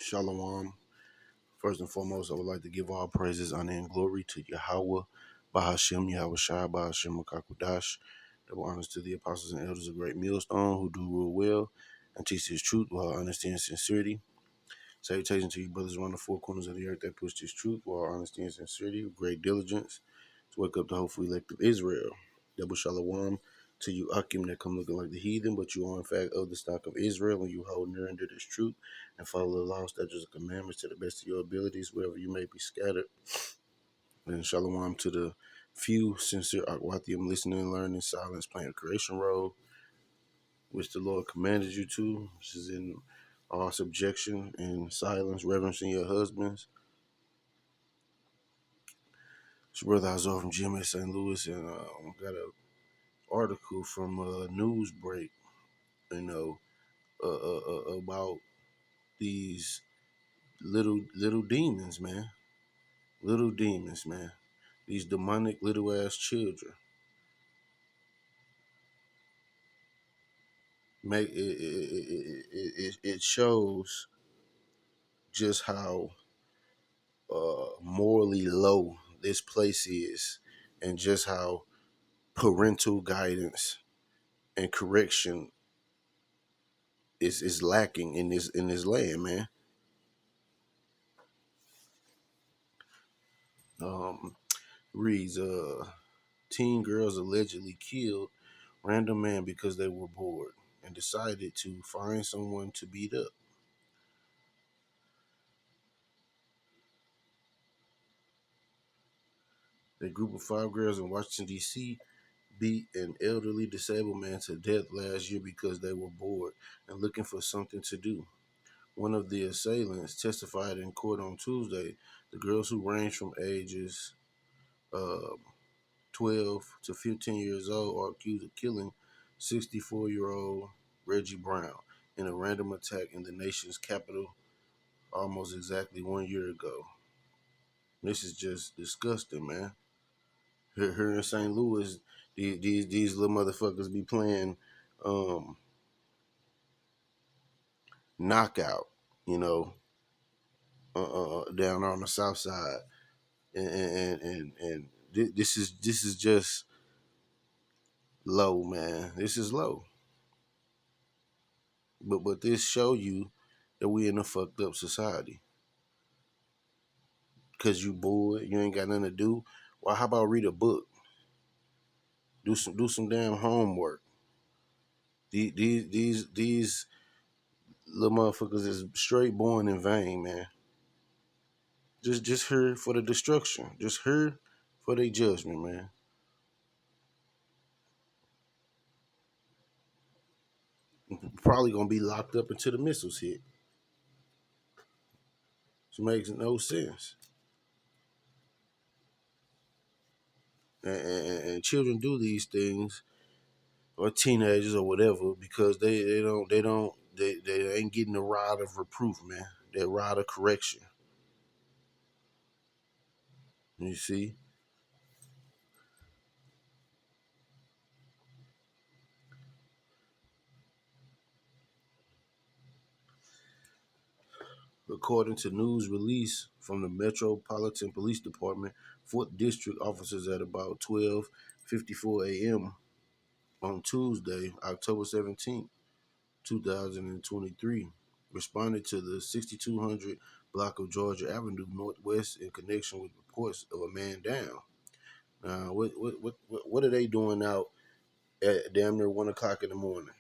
Shalom. First and foremost, I would like to give all praises, honor, and glory to Yahweh, Bahashem, Yahweh Shai, Bahashem, Makakudash. Double honors to the apostles and elders of Great Millstone who do rule well and teach his truth while honesty and sincerity. Salutations to you brothers around the four corners of the earth that push this truth while honesty and sincerity with great diligence to wake up the hopeful elect of Israel. Double shalom to you Akim that come looking like the heathen, but you are in fact of the stock of Israel, and you hold near under this truth and follow the law, statutes, and commandments to the best of your abilities, wherever you may be scattered. And shalom to the few sincere Akwathium listening and learning in silence, playing a creation role, which the Lord commanded you to, which is in all subjection and silence, reverencing your husbands. It's your brother Azor from GMA St. Louis, and got an article from Newsbreak, you know, about these little demons, man. Little demons, man. These demonic little ass children. Make it shows just how morally low this place is, and just how parental guidance and correction is lacking in this land, man. Reads teen girls allegedly killed random man because they were bored and decided to find someone to beat up. A group of 5 girls in Washington, D.C. beat an elderly disabled man to death last year because they were bored and looking for something to do. One of the assailants testified in court on Tuesday. The girls, who range from ages uh, 12 to 15 years old, are accused of killing 64-year-old Reggie Brown in a random attack in the nation's capital almost exactly 1 year ago. This is just disgusting, man. Here in St. Louis, these little motherfuckers be playing knockout, you know, down on the south side, and this is just low, man. This is low. But this show you that we in a fucked up society. Cause you bored, you ain't got nothing to do. Well, how about read a book? Do some damn homework. These little motherfuckers is straight born in vain, man. Just here for the destruction. Just here for their judgment, man. Probably gonna be locked up until the missiles hit. It makes no sense. And children do these things, or teenagers or whatever, because they ain't getting the rod of reproof, man. That rod of correction. You see? According to news release from the Metropolitan Police Department, 4th District officers at about 12:54 a.m. on Tuesday, October 17th, 2023, responded to the 6200 block of Georgia Avenue Northwest in connection with reports of a man down. Now, what are they doing out at damn near 1 o'clock in the morning?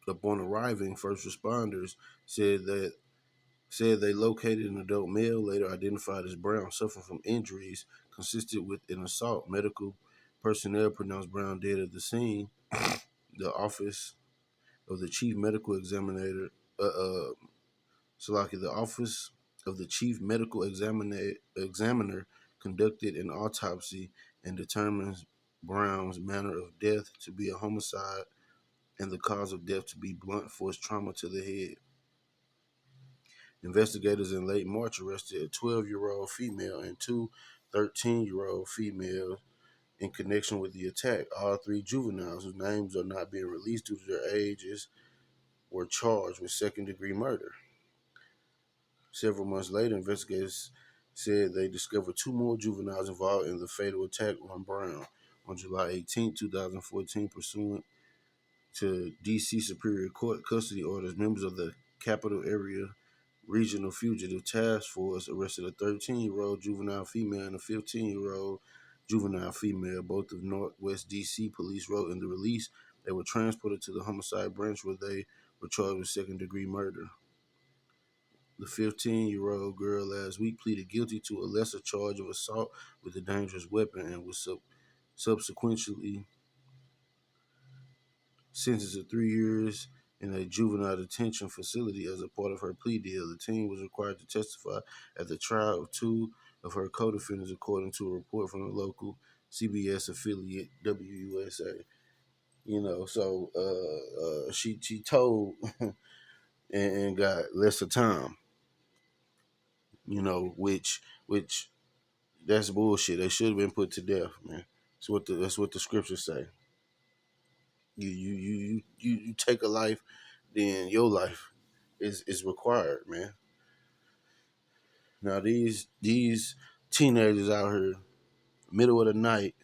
Upon arriving, first responders said that they located an adult male, later identified as Brown, suffering from injuries consistent with an assault. Medical personnel pronounced Brown dead at the scene. The office of the chief medical examiner, the office of the chief medical examiner conducted an autopsy and determines Brown's manner of death to be a homicide and the cause of death to be blunt force trauma to the head. Investigators in late March arrested a 12-year-old female and two 13-year-old females in connection with the attack. All three juveniles, whose names are not being released due to their ages, were charged with second-degree murder. Several months later, investigators said they discovered two more juveniles involved in the fatal attack on Brown on July 18, 2014, pursuant to D.C. Superior Court custody orders. Members of the Capital Area Regional Fugitive Task Force arrested a 13-year-old juvenile female and a 15-year-old juvenile female, both of Northwest D.C. Police wrote in the release. They were transported to the homicide branch where they were charged with second-degree murder. The 15-year-old girl last week pleaded guilty to a lesser charge of assault with a dangerous weapon and was subsequently sentenced to 3 years in a juvenile detention facility as a part of her plea deal. The teen was required to testify at the trial of two of her co-defendants, according to a report from the local CBS affiliate WUSA. So she told and got lesser time. Which that's bullshit. They should have been put to death, man. That's what the scriptures say. You take a life, then your life is required, man. Now these teenagers out here, middle of the night,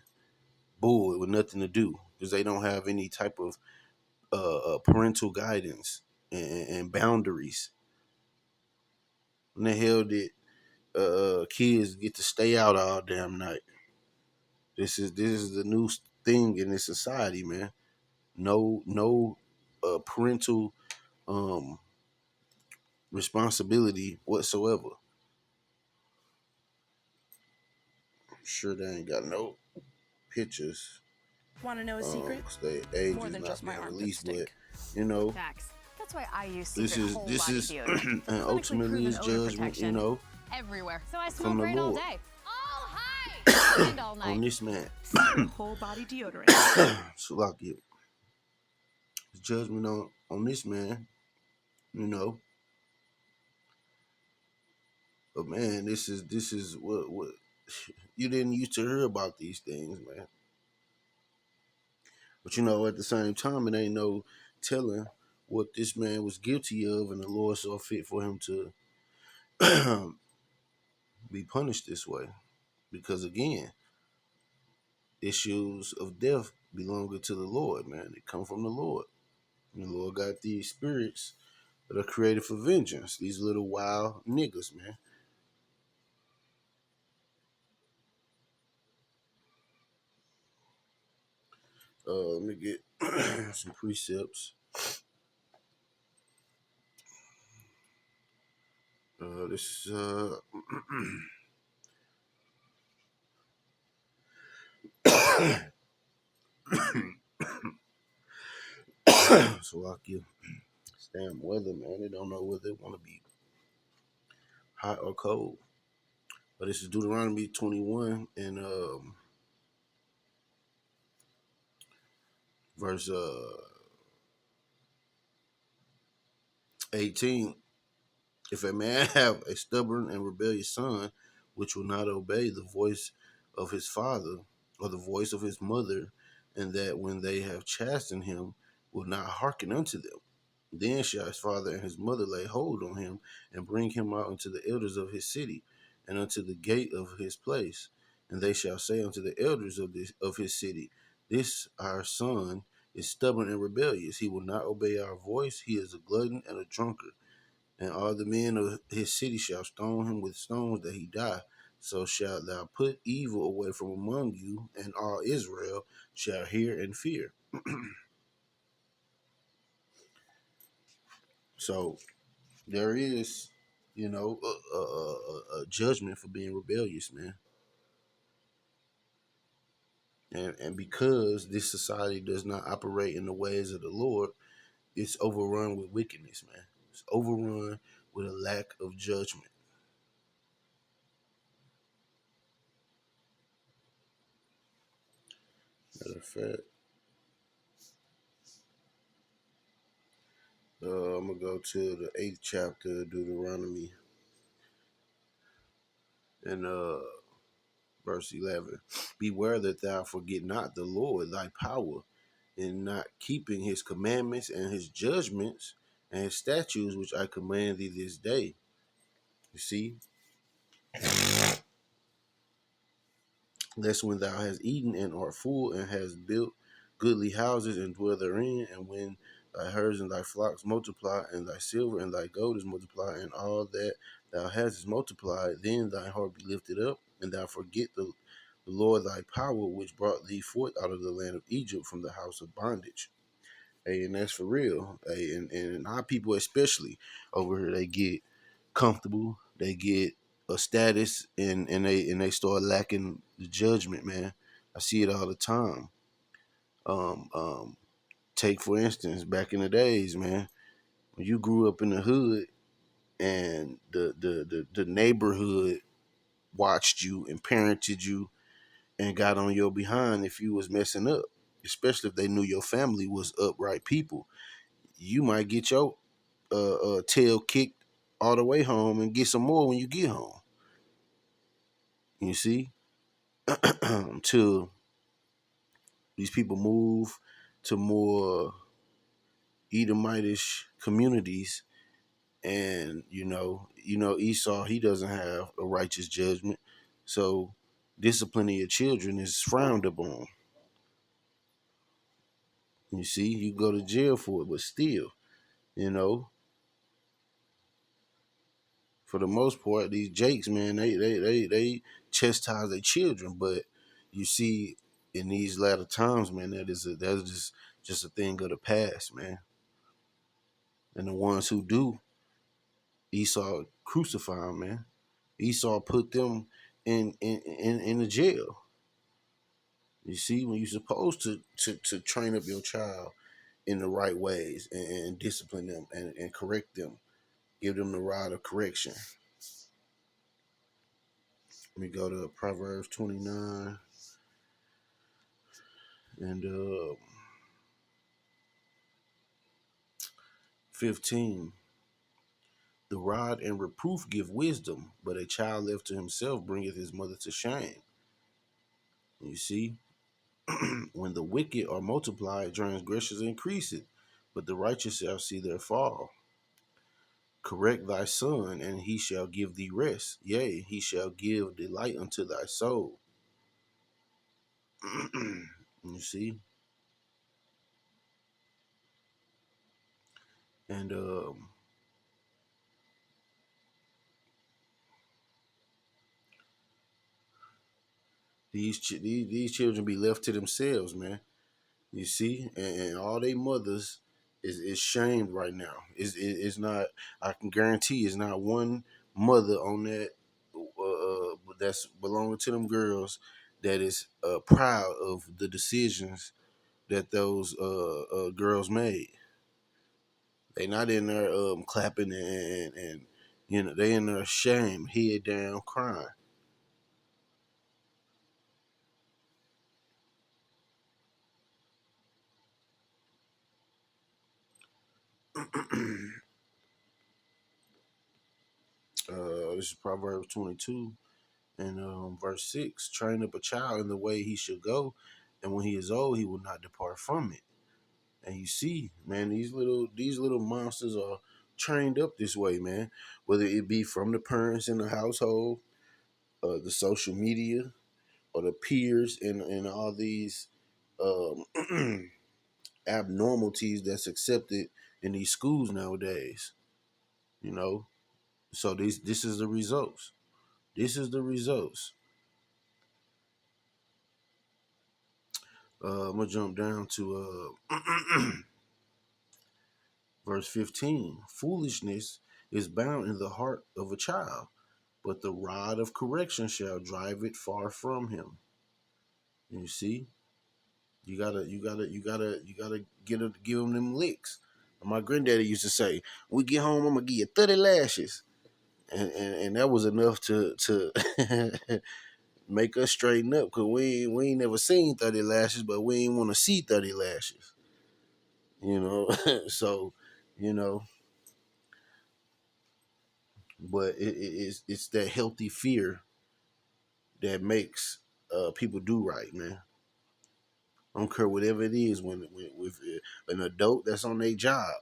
bored with nothing to do because they don't have any type of parental guidance and boundaries. When the hell did kids get to stay out all damn night? This is the new thing in this society, man. No parental responsibility whatsoever. I'm sure they ain't got no pictures. Want to know a secret? Their age More is than not just my being armpits released, but stink. Facts. That's why I use this Secret is whole this body is deodorant. and ultimately is judgment, Everywhere. So I smell from the great all Lord. day. All high and all night. On this man. Secret whole body deodorant. So I get judgment on this man, you know. But man, this is what you didn't used to hear about these things, man. But at the same time, it ain't no telling what this man was guilty of, and the Lord saw fit for him to be punished this way. Because again, issues of death belong to the Lord, man. They come from the Lord. And the Lord got these spirits that are created for vengeance. These little wild niggas, man. Let me get some precepts. This is so I give this damn weather, man. They don't know whether they want to be hot or cold. But this is Deuteronomy 21 and verse 18. If a man have a stubborn and rebellious son, which will not obey the voice of his father or the voice of his mother, and that when they have chastened him, will not hearken unto them, then shall his father and his mother lay hold on him and bring him out unto the elders of his city and unto the gate of his place. And they shall say unto the elders of his city, this our son is stubborn and rebellious. He will not obey our voice. He is a glutton and a drunkard. And all the men of his city shall stone him with stones that he die. So shalt thou put evil away from among you, and all Israel shall hear and fear. So there is, a judgment for being rebellious, man. And because this society does not operate in the ways of the Lord, it's overrun with wickedness, man. It's overrun with a lack of judgment. Matter of fact, I'm going to go to the 8th chapter of Deuteronomy and Verse 11. Beware that thou forget not the Lord thy power, in not keeping his commandments and his judgments and his statutes which I command thee this day. You see, that's when thou hast eaten and art full, and hast built goodly houses and dwell therein, and when thy herds and thy flocks multiply, and thy silver and thy gold is multiplied, and all that thou hast is multiplied, then thy heart be lifted up, and thou forget the Lord thy power, which brought thee forth out of the land of Egypt from the house of bondage. Hey, and that's for real. Hey, and our people especially over here, they get comfortable, they get a status, and they start lacking the judgment, man. I see it all the time. Um, um, Take for instance, back in the days, man, when you grew up in the hood and the neighborhood watched you and parented you and got on your behind if you was messing up, especially if they knew your family was upright people. You might get your tail kicked all the way home and get some more when you get home. You see, until these people move to more Edomitish communities, and Esau, he doesn't have a righteous judgment, so disciplining your children is frowned upon. You see, you go to jail for it, but still, you know, for the most part, these jakes, man, they chastise their children, but you see, in these latter times, man, that's just a thing of the past, man. And the ones who do, Esau crucify them, man. Esau put them in the jail. You see, when you're supposed to train up your child in the right ways, and discipline them, and correct them, give them the rod of correction. Let me go to Proverbs 29 and 15. The rod and reproof give wisdom, but a child left to himself bringeth his mother to shame. You see, when the wicked are multiplied, transgressions increaseth, but the righteous shall see their fall. Correct thy son, and he shall give thee rest. Yea, he shall give delight unto thy soul. You see, and these children be left to themselves, man. You see, and all they mothers is shamed right now. It's not. I can guarantee it's not one mother on that that's belonging to them girls that is proud of the decisions that those girls made. They not in there clapping and they in there shame, head down, crying. This is Proverbs 22 and verse 6. Train up a child in the way he should go, and when he is old, he will not depart from it. And you see, man, these little monsters are trained up this way, man. Whether it be from the parents in the household, the social media, or the peers, and all these um, abnormalities that's accepted in these schools nowadays. You know, so this is the results. This is the results. I'm gonna jump down to verse 15. Foolishness is bound in the heart of a child, but the rod of correction shall drive it far from him. You see, you gotta give them them licks. My granddaddy used to say, "We get home, I'm gonna give you 30 lashes," and that was enough to make us straighten up, because we ain't never seen 30 lashes, but we ain't want to see 30 lashes. You know, so you know, but it's that healthy fear that makes people do right, man. I don't care whatever it is. When with an adult that's on their job,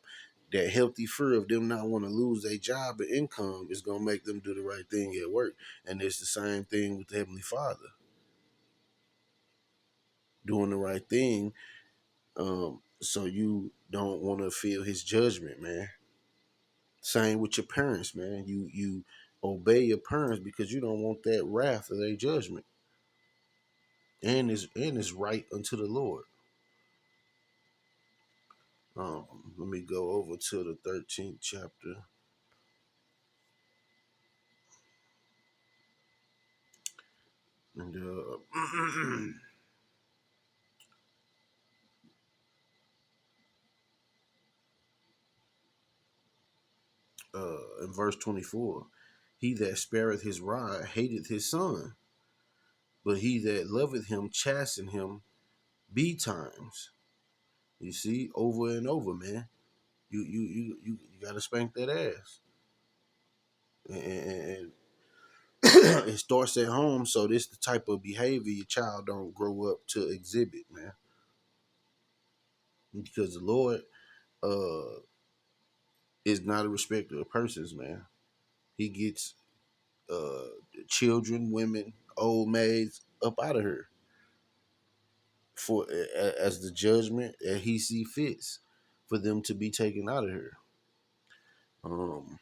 that healthy fear of them not want to lose their job and income is gonna make them do the right thing at work. And it's the same thing with the Heavenly Father, doing the right thing. So you don't want to feel His judgment, man. Same with your parents, man. You obey your parents because you don't want that wrath of their judgment, and is right unto the Lord. Let me go over to the 13th chapter. And in verse 24, he that spareth his rod hateth his son, but he that loveth him chasten him betimes. You see, over and over, man. You gotta spank that ass, and it starts at home. So this the type of behavior your child don't grow up to exhibit, man. Because the Lord uh is not a respecter of persons, man. He gets uh children, women, old maids up out of here for as the judgment that he see fits for them to be taken out of here. Um,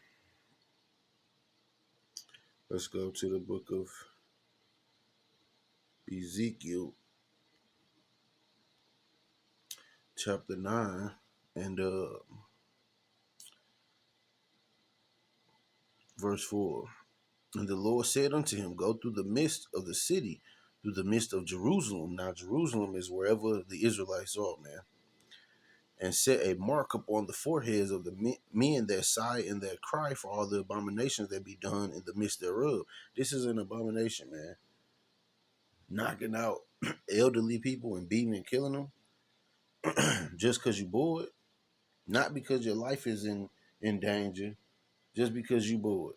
let's go to the book of Ezekiel, chapter 9, and verse 4. And the Lord said unto him, go through the midst of the city, through the midst of Jerusalem. Now Jerusalem is wherever the Israelites are, man. And set a mark upon the foreheads of the men that sigh and that cry for all the abominations that be done in the midst thereof. This is an abomination, man. Knocking out elderly people and beating and killing them just because you bored, not because your life is in danger, just because you bored.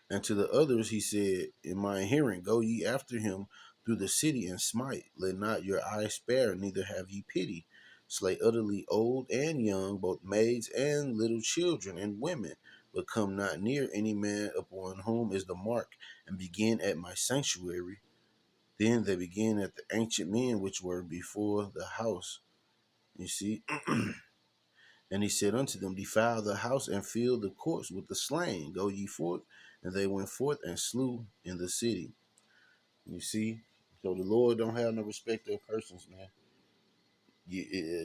And to the others he said, in my hearing, go ye after him through the city and smite. Let not your eyes spare, neither have ye pity. Slay utterly old and young, both maids and little children and women. But come not near any man upon whom is the mark, and begin at my sanctuary. Then they began at the ancient men which were before the house. You see? And he said unto them, defile the house and fill the courts with the slain. Go ye forth. And they went forth and slew in the city. You see? So the Lord don't have no respect of persons, man.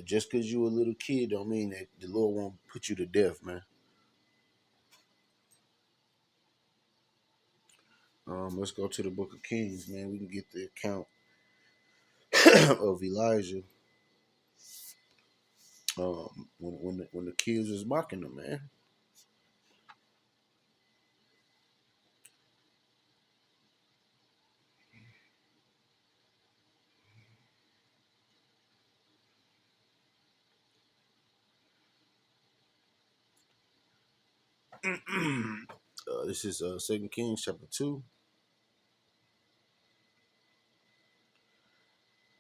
Just because you a little kid don't mean that the Lord won't put you to death, man. Let's go to the book of Kings, man. We can get the account of Elijah when the kids was mocking him, man. This is 2 Kings chapter 2,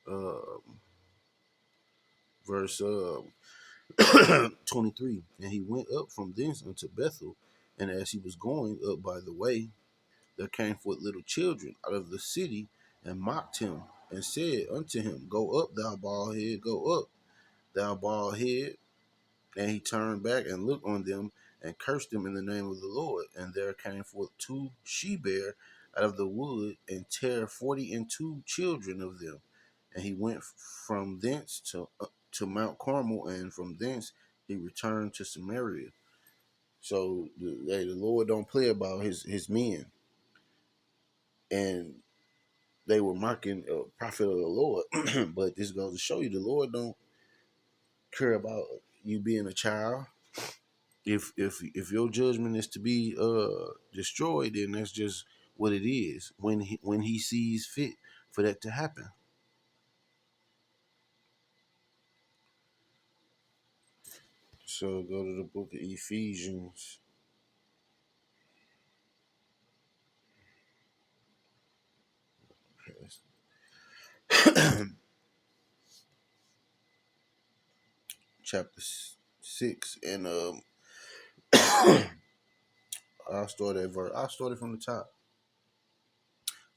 uh, verse 23. And he went up from thence unto Bethel, and as he was going up by the way, there came forth little children out of the city, and mocked him, and said unto him, go up, thou bald head, go up, thou bald head. And he turned back and looked on them, and cursed them in the name of the Lord. And there came forth two she-bear out of the wood, and tear 42 children of them. And he went from thence to Mount Carmel, and from thence he returned to Samaria. So the Lord don't play about his men, and they were mocking a prophet of the Lord. But this goes to show you the Lord don't care about you being a child. If your judgment is to be destroyed, then that's just what it is. When he sees fit for that to happen. So go to the book of Ephesians. chapter 6, and I'll start at verse. I'll start it from the top.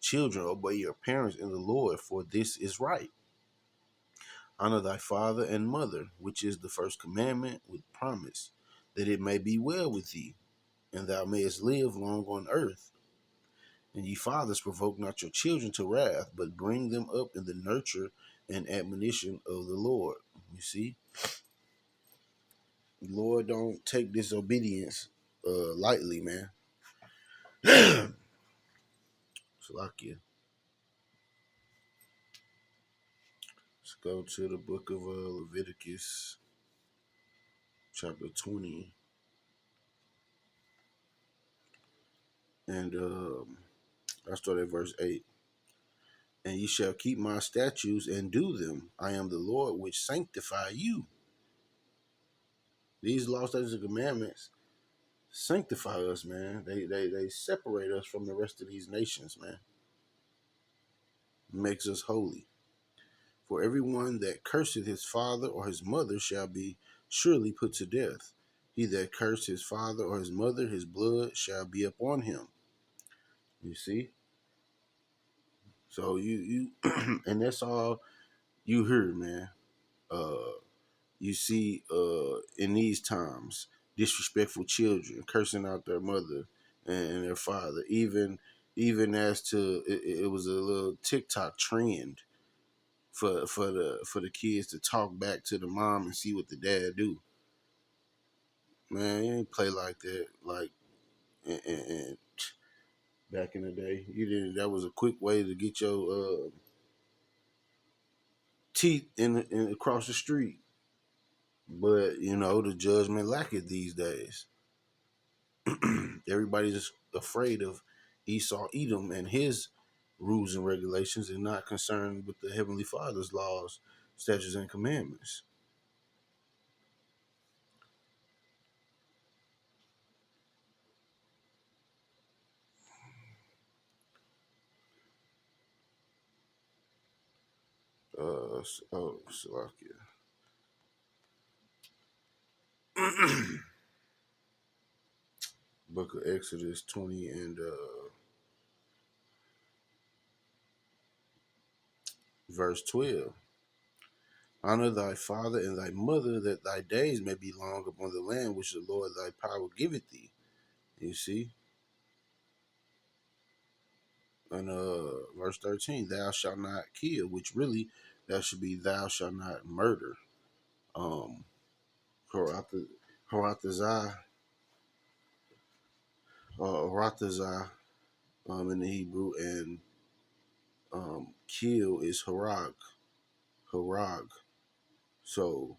Children, obey your parents in the Lord, for this is right. Honor thy father and mother, which is the first commandment with promise, that it may be well with thee, and thou mayest live long on earth. And ye fathers, provoke not your children to wrath, but bring them up in the nurture and admonition of the Lord. You see, Lord don't take disobedience lightly, man. Salakia. Let's go to the book of Leviticus, chapter 20. And I start at verse 8. And ye shall keep my statutes and do them. I am the Lord which sanctify you. These laws, statutes, and commandments sanctify us, man. They separate us from the rest of these nations, man. Makes us holy. For everyone that curseth his father or his mother shall be surely put to death. He that curseth his father or his mother, his blood shall be upon him. You see? So you and that's all you hear, man. You see in these times disrespectful children cursing out their mother and their father, even as to it was a little TikTok trend for the kids to talk back to the mom and see what the dad do. Man, you ain't play like that. Like and back in the day, you didn't. That was a quick way to get your teeth in across the street. But you know the judgment lacketh these days. Everybody's just afraid of Esau, Edom, and his rules and regulations, and not concerned with the Heavenly Father's laws, statutes, and commandments. Salakia. Book of Exodus 20 and verse 12. Honor thy father and thy mother, that thy days may be long upon the land which the Lord thy power giveth thee. You see? And verse 13, thou shalt not kill, which really that should be thou shalt not murder. Um Haratazah, Haratazah in the Hebrew, and kill is harag. Harag. So,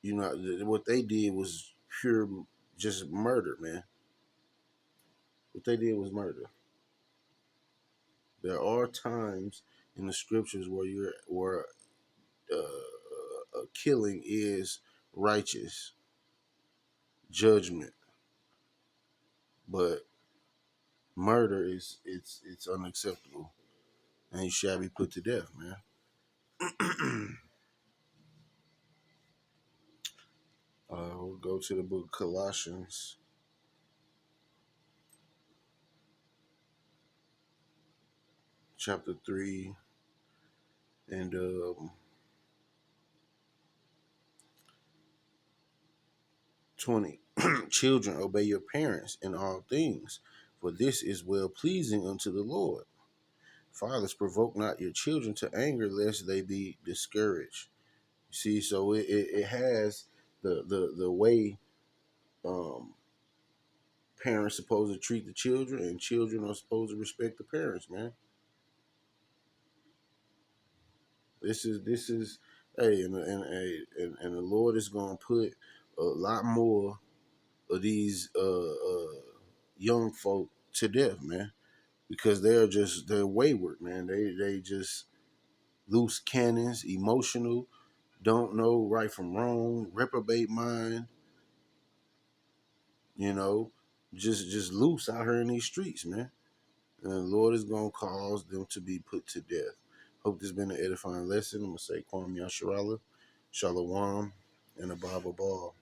you know, what they did was pure just murder, man. What they did was murder. There are times in the scriptures where a killing is righteous judgment, but murder is it's unacceptable, and you shall be put to death, man. We'll go to the book of Colossians, chapter 3, and 20. Children, obey your parents in all things, for this is well pleasing unto the Lord. Fathers, provoke not your children to anger, lest they be discouraged. You see, so it has the way um, parents supposed to treat the children, and children are supposed to respect the parents, man. This is hey, and the Lord is gonna put a lot more of these young folk to death, man, because they're wayward, man. They just loose cannons, emotional, don't know right from wrong, reprobate mind, you know, just loose out here in these streets, man. And the Lord is gonna cause them to be put to death. Hope this has been an edifying lesson. I'm going to say Kwam Yasharala, Shalom, and a Bible Ball.